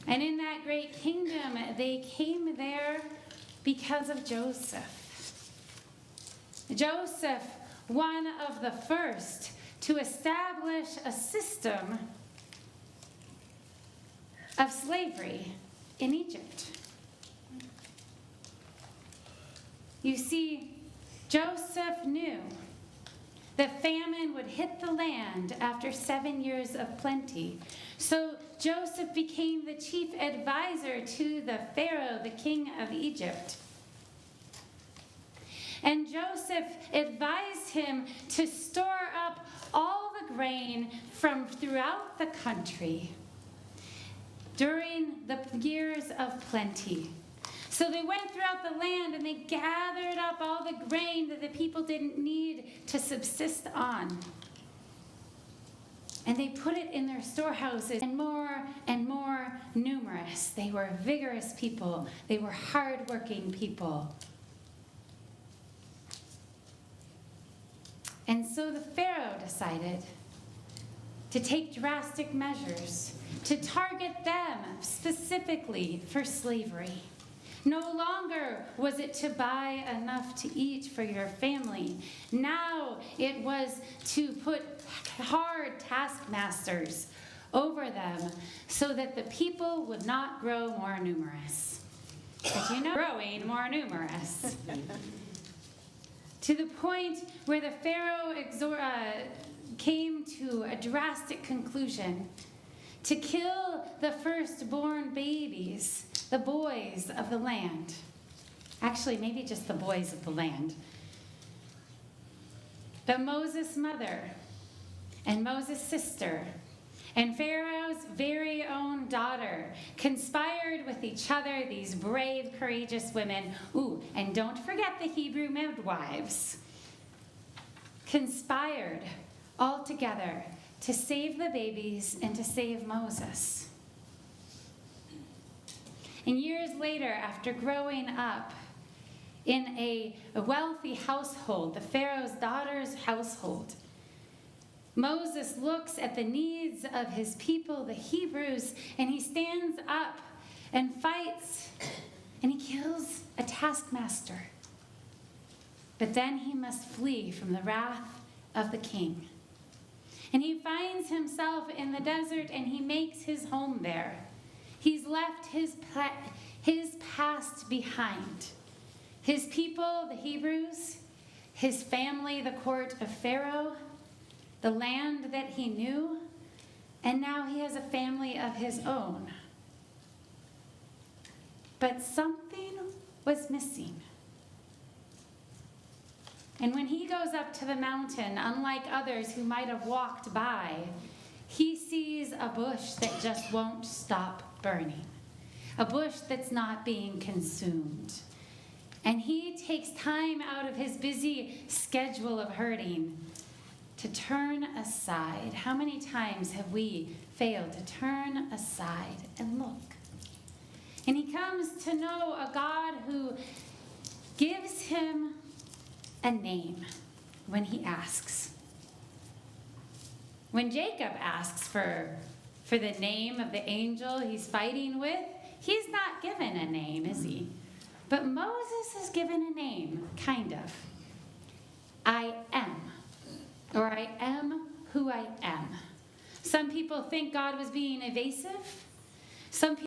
And in that great kingdom, they came there because of Joseph. Joseph, one of the first to establish a system of slavery in Egypt. You see, Joseph knew that famine would hit the land after 7 years of plenty. So Joseph became the chief advisor to the Pharaoh, the king of Egypt. And Joseph advised him to store up all the grain from throughout the country during the years of plenty. So they went throughout the land and they gathered up all the grain that the people didn't need to subsist on. And they put it in their storehouses, and more numerous. They were vigorous people. They were hardworking people. And so the Pharaoh decided to take drastic measures to target them specifically for slavery. No longer was it to buy enough to eat for your family. Now it was to put hard taskmasters over them so that the people would not grow more numerous. But growing more numerous. To the point where the Pharaoh came to a drastic conclusion to kill the firstborn babies, the boys of the land. Actually, maybe just the boys of the land. But Moses' mother and Moses' sister and Pharaoh's very own daughter conspired with each other, these brave, courageous women. Ooh, and don't forget the Hebrew midwives. Conspired all together to save the babies and to save Moses. And years later, after growing up in a wealthy household, the Pharaoh's daughter's household, Moses looks at the needs of his people, the Hebrews, and he stands up and fights, and he kills a taskmaster. But then he must flee from the wrath of the king. And he finds himself in the desert, and he makes his home there. He's left his past behind. His people, the Hebrews, his family, the court of Pharaoh, the land that he knew, and now he has a family of his own. But something was missing. And when he goes up to the mountain, unlike others who might have walked by, he sees a bush that just won't stop burning, a bush that's not being consumed. And he takes time out of his busy schedule of herding to turn aside. How many times have we failed to turn aside and look? And he comes to know a God who gives him a name when he asks. When Jacob asks for the name of the angel he's fighting with, he's not given a name, is he? But Moses is given a name, kind of. I am, or I am who I am. Some people think God was being evasive. Some people